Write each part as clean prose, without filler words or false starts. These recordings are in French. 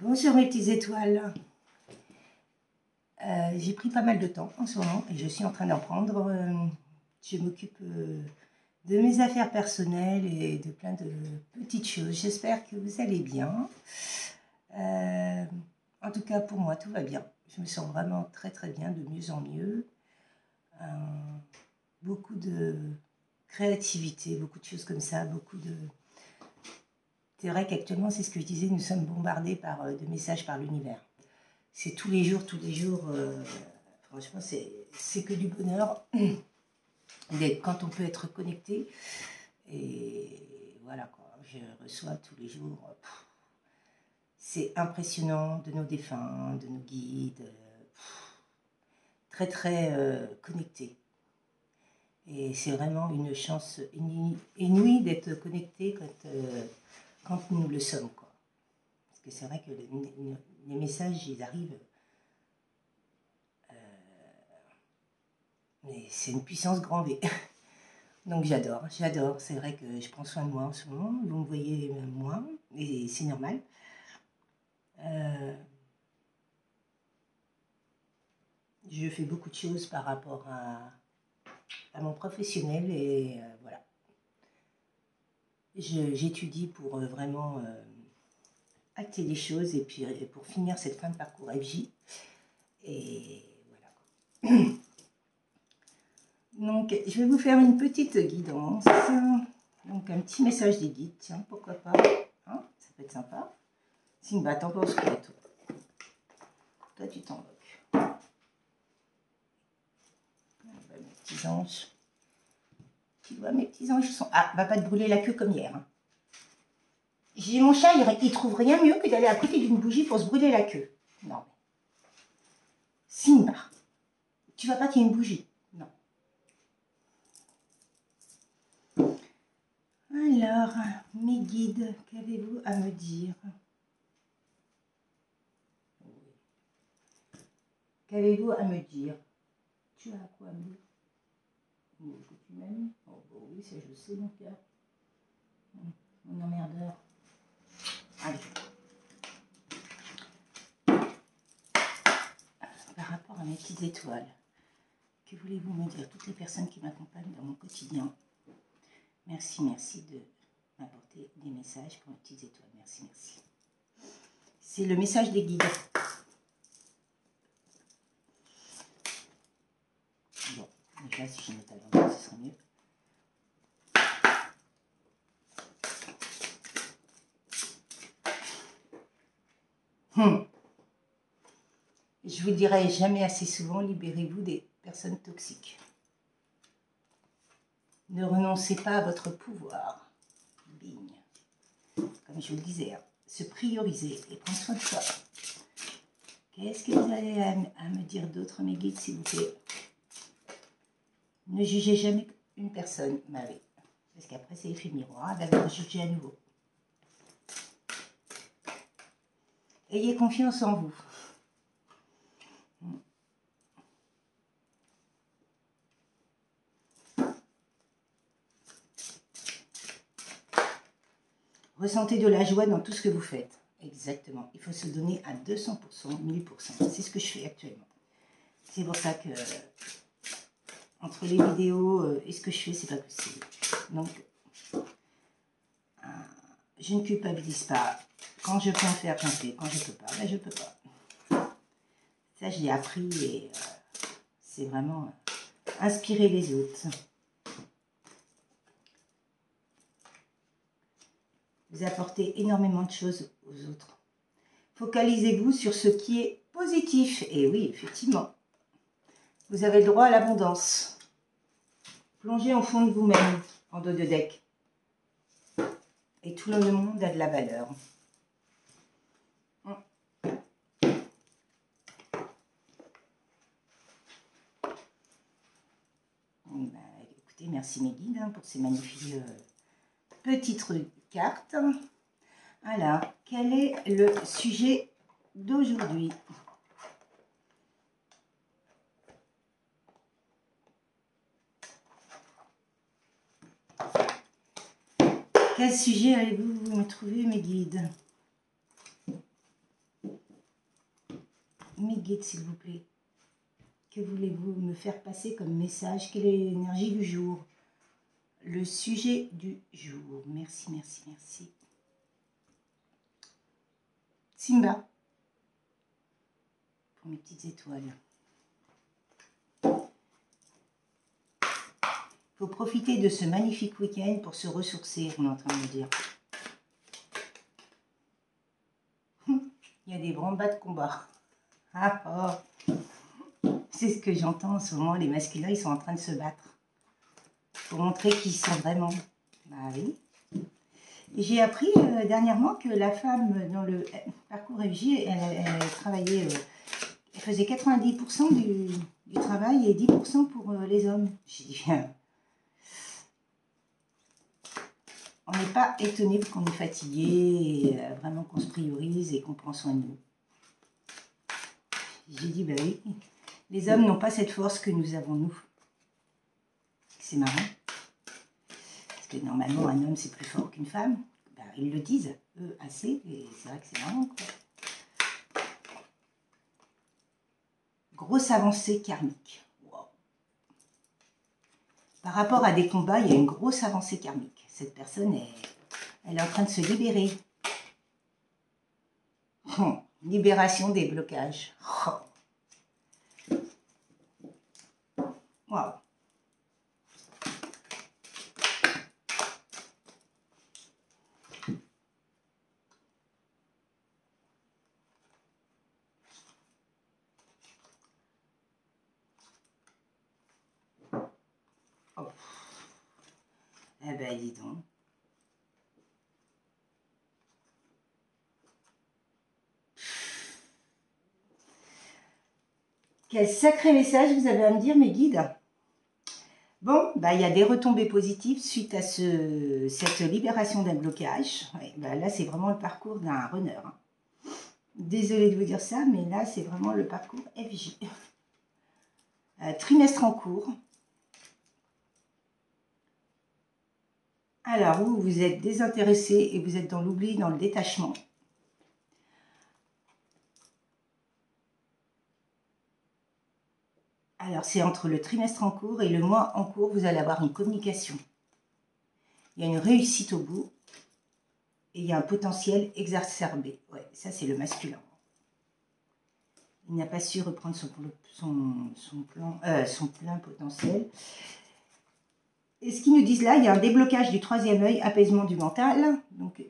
Bonjour mes petites étoiles. J'ai pris pas mal de temps en ce moment et je suis en train d'en prendre. Je m'occupe de mes affaires personnelles et de plein de petites choses. J'espère que vous allez bien. En tout cas pour moi tout va bien. Je me sens vraiment très très bien, de mieux en mieux. Beaucoup de créativité, beaucoup de choses comme ça, beaucoup de... C'est vrai qu'actuellement, c'est ce que je disais, nous sommes bombardés par de messages par l'univers. C'est tous les jours, franchement, c'est que du bonheur quand on peut être connecté. Et voilà, quoi, je reçois tous les jours. C'est impressionnant, de nos défunts, de nos guides, très très connectés. Et c'est vraiment une chance inouïe d'être connecté quand nous le sommes, quoi. Parce que c'est vrai que les messages, ils arrivent. Mais c'est une puissance grand V. Donc j'adore. C'est vrai que je prends soin de moi en ce moment. Vous me voyez moins, et c'est normal. Je fais beaucoup de choses par rapport à mon professionnel et voilà. J'étudie pour vraiment acter les choses et puis pour finir cette fin de parcours FJ. Et voilà. Donc, je vais vous faire une petite guidance. Donc, un petit message des guides. Tiens, pourquoi pas, hein, ça peut être sympa. Simba, t'en penses quoi, toi? Toi, tu t'en moques. Ah, bah, mes petits anges. Tu vois, mes petits anges sont... Ah, va pas te brûler la queue comme hier. Hein. J'ai mon chat, il trouve rien mieux que d'aller à côté d'une bougie pour se brûler la queue. Non. Simba, tu vas pas qu'il y ait une bougie. Non. Alors, mes guides, qu'avez-vous à me dire? Qu'avez-vous à me dire? Tu as quoi à me dire? Que tu m'aimes? Oh, bah oui, ça je sais, mon cœur. Mon emmerdeur. Allez. Par rapport à mes petites étoiles, que voulez-vous me dire? Toutes les personnes qui m'accompagnent dans mon quotidien. Merci, merci de m'apporter des messages pour mes petites étoiles. Merci, merci. C'est le message des guides. Bon, déjà, si je mets à l'endroit, ce sera mieux. Je vous dirai jamais assez souvent, libérez-vous des personnes toxiques. Ne renoncez pas à votre pouvoir. Bing. Comme je vous le disais, hein, se prioriser et prendre soin de soi. Qu'est-ce que vous avez à me dire d'autre, mes guides, s'il vous plaît? Ne jugez jamais une personne, Marie. Parce qu'après, c'est l'effet miroir, elle va vous juger à nouveau. Ayez confiance en vous. Ressentez de la joie dans tout ce que vous faites. Exactement. Il faut se donner à 200%, 1000%. C'est ce que je fais actuellement. C'est pour ça que, entre les vidéos et ce que je fais, c'est pas possible. Donc, je ne culpabilise pas. Quand je peux en faire, j'en fais. Quand je peux pas, ben je peux pas. Ça, je l'ai appris et c'est vraiment inspirer les autres. Vous apportez énormément de choses aux autres. Focalisez-vous sur ce qui est positif. Et oui, effectivement, vous avez le droit à l'abondance. Plongez au fond de vous-même, en dos de deck. Et tout le monde a de la valeur. Ben, écoutez, merci mes guides hein, pour ces magnifiques petites cartes. Alors, quel est le sujet d'aujourd'hui? Quel sujet allez-vous me trouver, mes guides? mes guides, s'il vous plaît. Que voulez-vous me faire passer comme message? Quelle est l'énergie du jour? Le sujet du jour. Merci, merci, merci. Simba. Pour mes petites étoiles. Il faut profiter de ce magnifique week-end pour se ressourcer, on est en train de me dire. Il y a des branle-bas de combat. Ah, oh. C'est ce que j'entends en ce moment, les masculins, ils sont en train de se battre. Pour montrer qui ils sont vraiment. Bah oui. J'ai appris dernièrement que la femme, dans le parcours FJ, elle travaillait, elle faisait 90% du travail et 10% pour les hommes. J'ai dit, on n'est pas étonné qu'on est fatigué, et, vraiment qu'on se priorise et qu'on prend soin de nous. J'ai dit, bah oui, les hommes n'ont pas cette force que nous avons, nous. C'est marrant. Parce que normalement, un homme, c'est plus fort qu'une femme. Ben, ils le disent, eux, assez, et c'est vrai que c'est marrant, quoi. Grosse avancée karmique. Wow. Par rapport à des combats, il y a une grosse avancée karmique. Cette personne, elle est en train de se libérer. Libération des blocages. Waouh. Oh. Eh ben, dis donc. Quel sacré message vous avez à me dire, mes guides. Bon, bah, il y a des retombées positives suite à cette libération d'un blocage. Ouais, bah, là, c'est vraiment le parcours d'un runner. Hein. Désolée de vous dire ça, mais là, c'est vraiment le parcours FJ. Trimestre en cours. Alors, vous êtes désintéressé et vous êtes dans l'oubli, dans le détachement. Alors, c'est entre le trimestre en cours et le mois en cours, vous allez avoir une communication. Il y a une réussite au bout et il y a un potentiel exacerbé. Ouais, ça, c'est le masculin. Il n'a pas su reprendre son plein potentiel. Et ce qu'ils nous disent là, il y a un déblocage du troisième œil, apaisement du mental. Donc,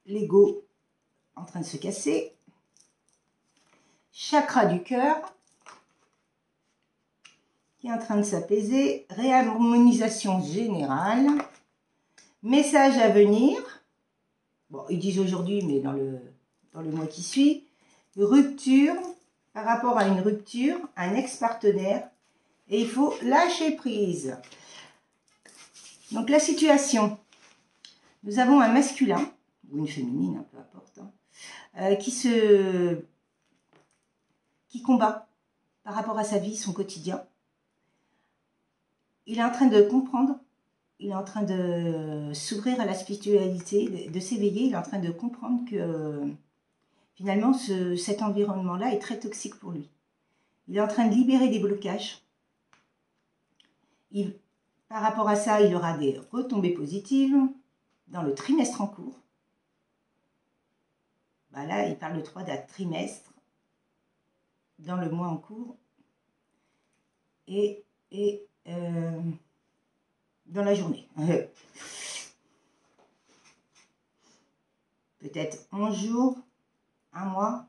l'ego en train de se casser. Chakra du cœur qui est en train de s'apaiser. Réharmonisation générale. Message à venir. Bon, ils disent aujourd'hui, mais dans le mois qui suit. Rupture, par rapport à une rupture, un ex-partenaire. Et il faut lâcher prise. Donc la situation. Nous avons un masculin, ou une féminine, hein, peu importe, hein, qui combat par rapport à sa vie, son quotidien. Il est en train de comprendre, il est en train de s'ouvrir à la spiritualité, de s'éveiller, il est en train de comprendre que finalement cet environnement-là est très toxique pour lui. Il est en train de libérer des blocages. Par rapport à ça, il aura des retombées positives dans le trimestre en cours. Bah là, il parle de 3 dates trimestre dans le mois en cours et dans la journée. Peut-être 11 jours, un mois.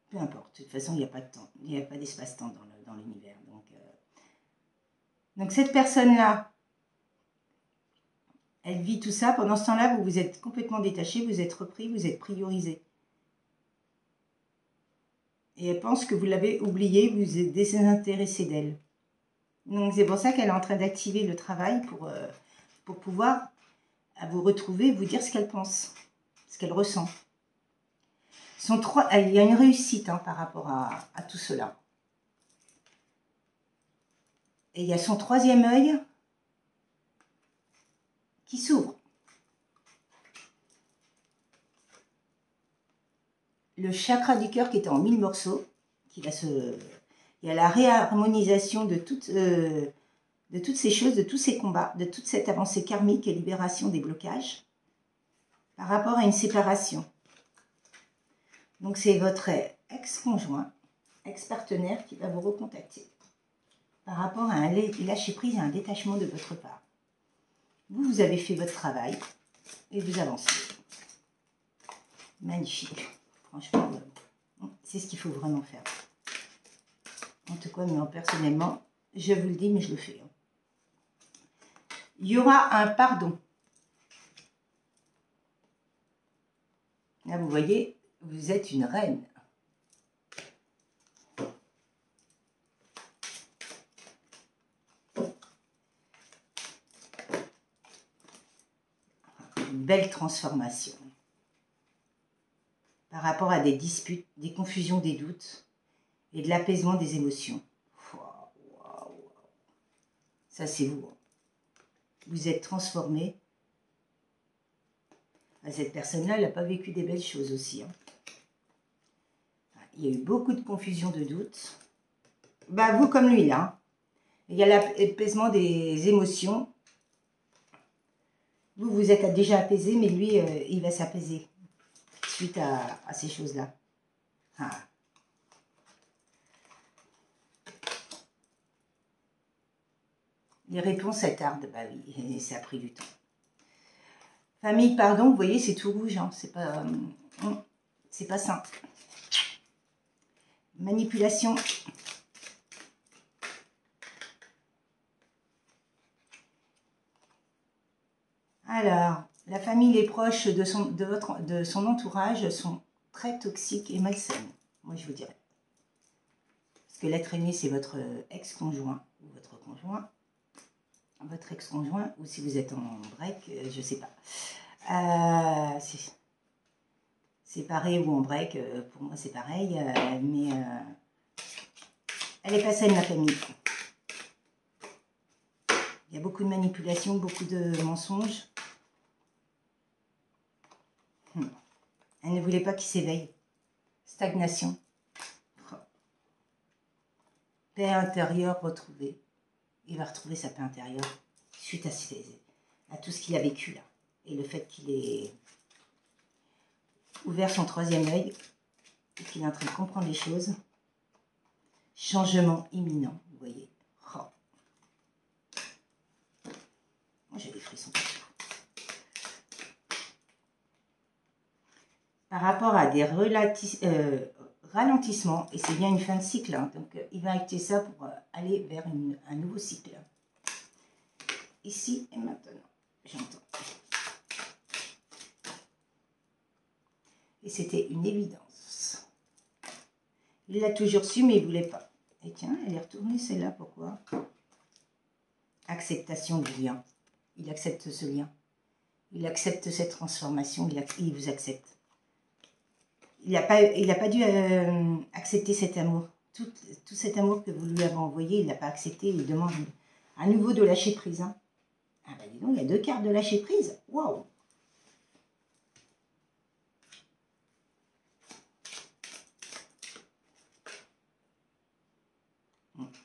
Peu importe. De toute façon, il n'y a pas de temps. Il n'y a pas d'espace-temps dans l'univers. Donc cette personne-là, elle vit tout ça. Pendant ce temps-là, vous vous êtes complètement détaché, vous êtes repris, vous êtes priorisé. Et elle pense que vous l'avez oubliée, vous êtes désintéressé d'elle. Donc c'est pour ça qu'elle est en train d'activer le travail pour pouvoir vous retrouver, vous dire ce qu'elle pense, ce qu'elle ressent. Il y a une réussite hein, par rapport à tout cela. Et il y a son troisième œil qui s'ouvre. le chakra du cœur qui était en 1000 morceaux, qui va se... Il y a la réharmonisation de toutes ces choses, de tous ces combats, de toute cette avancée karmique et libération des blocages par rapport à une séparation. Donc c'est votre ex-conjoint, ex-partenaire qui va vous recontacter par rapport à un lâcher-prise et un détachement de votre part. Vous avez fait votre travail et vous avancez. Magnifique. Franchement, c'est ce qu'il faut vraiment faire. En tout cas, moi, personnellement, je vous le dis, mais je le fais. Il y aura un pardon. Là, vous voyez, vous êtes une reine. Une belle transformation. Par rapport à des disputes, des confusions, des doutes et de l'apaisement des émotions. Waouh. Ça, c'est vous. Vous êtes transformé. Cette personne-là, elle n'a pas vécu des belles choses aussi. Il y a eu beaucoup de confusion, de doutes. Bah, vous comme lui, là. Il y a l'apaisement des émotions. Vous, vous êtes déjà apaisé, mais lui, il va s'apaiser suite à ces choses-là. Les réponses, elles tardent. Bah oui, ça a pris du temps. Famille, pardon, vous voyez, c'est tout rouge. Hein. C'est pas simple. Manipulation. Alors, la famille, les proches de son entourage sont très toxiques et malsaines. Moi, je vous dirais. Parce que l'être aimé, c'est votre ex-conjoint ou votre conjoint. Votre ex-conjoint, ou si vous êtes en break, je ne sais pas. Séparé ou en break, pour moi, c'est pareil. Mais elle est pas saine, la famille. Il y a beaucoup de manipulations, beaucoup de mensonges. Elle ne voulait pas qu'il s'éveille. Stagnation. Paix intérieure retrouvée. Il va retrouver sa paix intérieure suite à tout ce qu'il a vécu là. Et le fait qu'il ait ouvert son troisième œil et qu'il est en train de comprendre les choses. Changement imminent, vous voyez. Oh. Moi j'ai des frissons partout. Par rapport à des ralentissements, et c'est bien une fin de cycle, hein, donc il va acter ça pour aller vers un nouveau cycle. Ici et maintenant, j'entends. Et c'était une évidence. Il l'a toujours su, mais il ne voulait pas. Et tiens, elle est retournée celle-là, pourquoi? Acceptation du lien. Il accepte ce lien. Il accepte cette transformation, il vous accepte. Il n'a pas dû accepter cet amour. Tout cet amour que vous lui avez envoyé, il n'a pas accepté. Il demande à nouveau de lâcher prise. Hein. Ah ben dis donc, il y a 2 cartes de lâcher prise. Waouh!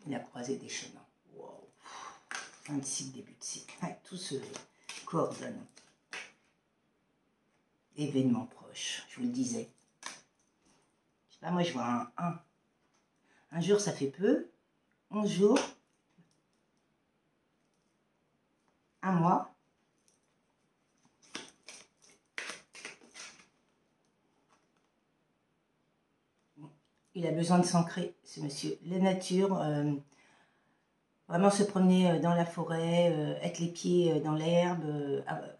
Il a croisé des chemins. Waouh! Fin de cycle, début de cycle. Ouais, tout se coordonne. Événement proche, je vous le disais. Je sais pas, moi je vois un 1. Un jour ça fait peu. 11 jours. Un mois. Il a besoin de s'ancrer, ce monsieur. La nature, vraiment se promener dans la forêt, être les pieds dans l'herbe,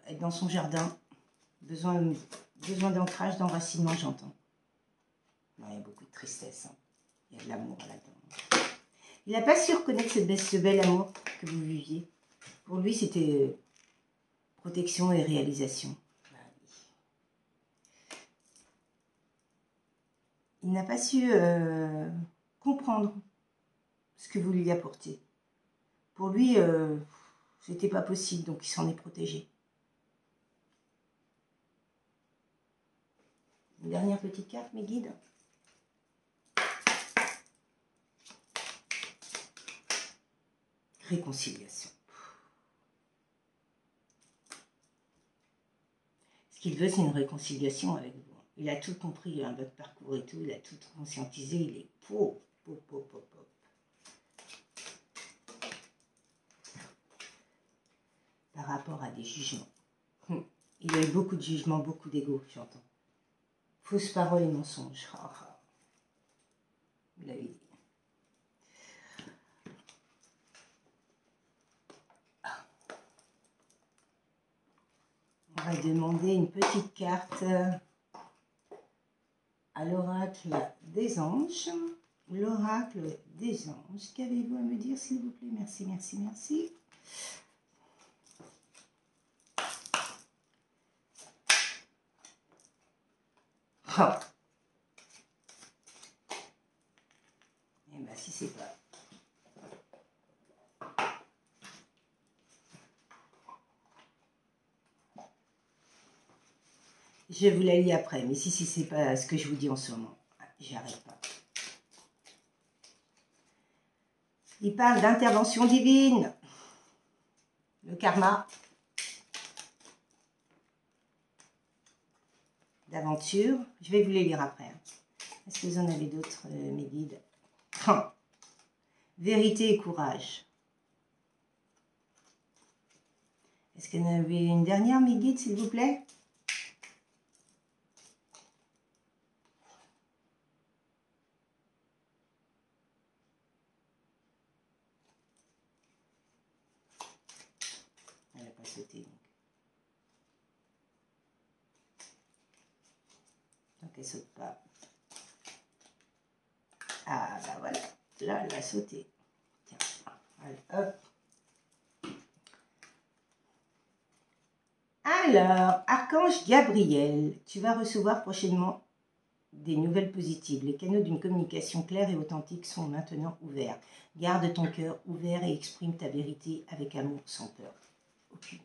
être dans son jardin. Besoin d'ancrage, d'enracinement, j'entends. Il y a beaucoup de tristesse. Hein. Il y a de l'amour là-dedans. Il n'a pas su reconnaître ce bel amour que vous viviez. Pour lui, c'était protection et réalisation. Il n'a pas su comprendre ce que vous lui apportiez. Pour lui, c'était pas possible, donc il s'en est protégé. Une dernière petite carte, mes guides. Réconciliation. Ce qu'il veut, c'est une réconciliation avec vous. Il a tout compris, hein, votre parcours et tout, il a tout conscientisé, il est pop. Par rapport à des jugements. Il a eu beaucoup de jugements, beaucoup d'ego, j'entends. Fausses paroles et mensonges. Vous l'avez dit. On va demander une petite carte à l'oracle des anges. L'oracle des anges. Qu'avez-vous à me dire, s'il vous plaît? Merci, merci, merci. Oh. Et bien, si c'est pas... Je vous la lis après, mais si c'est pas ce que je vous dis en ce moment, j'arrête pas. Il parle d'intervention divine, le karma, d'aventure. Je vais vous les lire après. Est-ce que vous en avez d'autres, mes guides? Vérité et courage. Est-ce qu'il y en avait une dernière, mes guides, s'il vous plaît? Elle n'a pas sauté. Donc elle ne saute pas. Ah, bah voilà. Là, elle a sauté. Tiens, allez, hop. Alors, Archange Gabriel, tu vas recevoir prochainement des nouvelles positives. Les canaux d'une communication claire et authentique sont maintenant ouverts. Garde ton cœur ouvert et exprime ta vérité avec amour, sans peur. Aucune.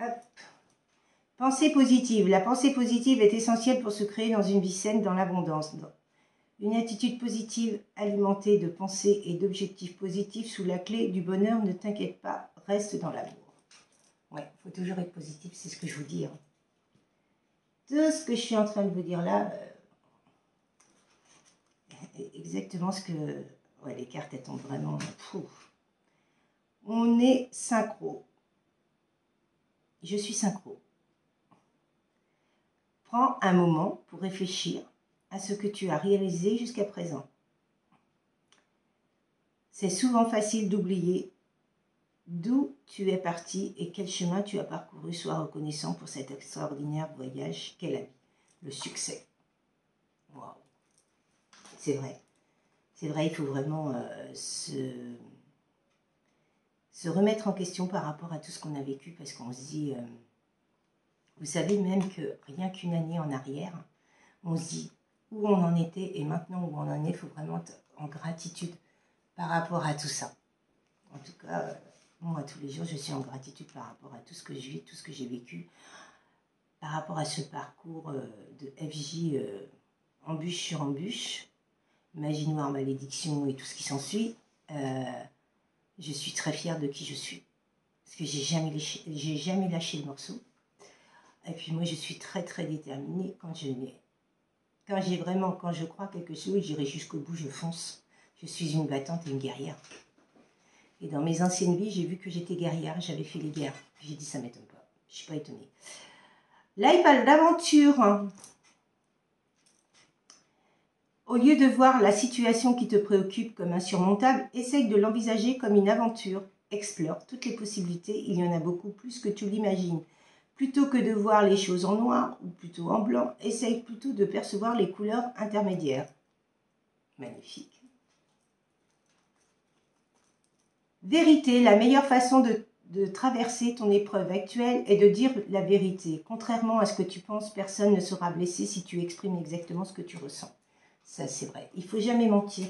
Hop. Pensée positive. La pensée positive est essentielle pour se créer dans une vie saine, dans l'abondance. Une attitude positive alimentée de pensées et d'objectifs positifs sous la clé du bonheur. Ne t'inquiète pas, reste dans l'amour. Ouais, il faut toujours être positif, c'est ce que je vous dis. Hein. Tout ce que je suis en train de vous dire là, exactement ce que... Ouais, les cartes, elles tombent vraiment... On est synchro. Je suis synchro. Prends un moment pour réfléchir à ce que tu as réalisé jusqu'à présent. C'est souvent facile d'oublier d'où tu es parti et quel chemin tu as parcouru. Sois reconnaissant pour cet extraordinaire voyage qu'est la vie. Le succès. Waouh. C'est vrai. C'est vrai, il faut vraiment se remettre en question par rapport à tout ce qu'on a vécu, parce qu'on se dit, vous savez même que rien qu'une année en arrière, on se dit où on en était et maintenant où on en est, il faut vraiment être en gratitude par rapport à tout ça. En tout cas, moi tous les jours je suis en gratitude par rapport à tout ce que je vis, tout ce que j'ai vécu, par rapport à ce parcours de FJ embûche sur embûche, magie noire, malédiction et tout ce qui s'ensuit. Je suis très fière de qui je suis. Parce que j'ai jamais lâché le morceau. Et puis moi, je suis très, très déterminée. Quand je crois quelque chose, j'irai jusqu'au bout, je fonce. Je suis une battante et une guerrière. Et dans mes anciennes vies, j'ai vu que j'étais guerrière. J'avais fait les guerres. J'ai dit, ça ne m'étonne pas. Je ne suis pas étonnée. Là, il parle d'aventure. Hein. Au lieu de voir la situation qui te préoccupe comme insurmontable, essaye de l'envisager comme une aventure. Explore toutes les possibilités, il y en a beaucoup plus que tu l'imagines. Plutôt que de voir les choses en noir ou plutôt en blanc, essaye plutôt de percevoir les couleurs intermédiaires. Magnifique. Vérité, la meilleure façon de traverser ton épreuve actuelle est de dire la vérité. Contrairement à ce que tu penses, personne ne sera blessé si tu exprimes exactement ce que tu ressens. Ça, c'est vrai. Il ne faut jamais mentir.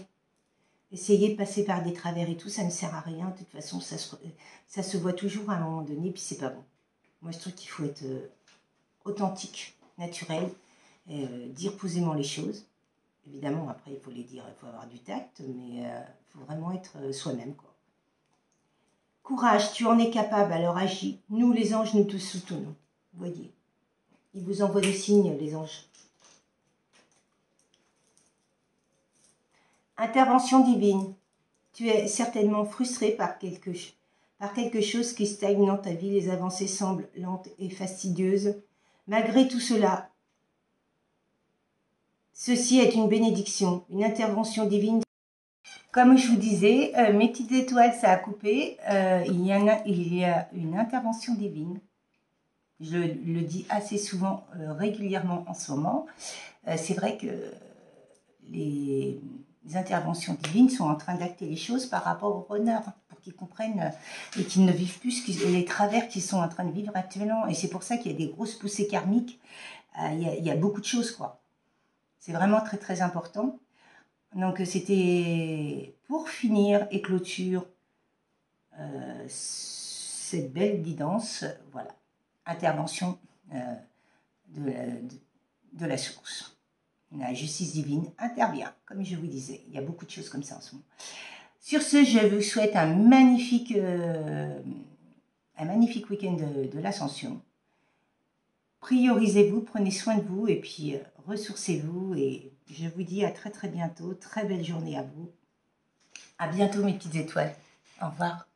Essayer de passer par des travers et tout, ça ne sert à rien. De toute façon, ça se voit toujours à un moment donné, puis c'est pas bon. Moi, je trouve qu'il faut être authentique, naturel, dire posément les choses. Évidemment, après, il faut les dire, il faut avoir du tact, mais il faut vraiment être soi-même, quoi. Courage, tu en es capable, alors agis. Nous, les anges, nous te soutenons. Vous voyez, ils vous envoient des signes, les anges. Intervention divine. Tu es certainement frustré par quelque chose qui stagne dans ta vie. Les avancées semblent lentes et fastidieuses. Malgré tout cela, ceci est une bénédiction, une intervention divine. Comme je vous disais, mes petites étoiles, ça a coupé. Il y a une intervention divine. Je le dis assez souvent, régulièrement en ce moment. C'est vrai que les interventions divines sont en train d'acter les choses par rapport au runner, pour qu'ils comprennent et qu'ils ne vivent plus les travers qu'ils sont en train de vivre actuellement. Et c'est pour ça qu'il y a des grosses poussées karmiques. Il y a beaucoup de choses, quoi. C'est vraiment très, très important. Donc, c'était pour finir et clôture cette belle guidance. Voilà. Intervention de la source. La justice divine intervient, comme je vous disais. Il y a beaucoup de choses comme ça en ce moment. Sur ce, je vous souhaite un magnifique week-end de l'Ascension. Priorisez-vous, prenez soin de vous et puis ressourcez-vous. Et je vous dis à très très bientôt. Très belle journée à vous. À bientôt mes petites étoiles. Au revoir.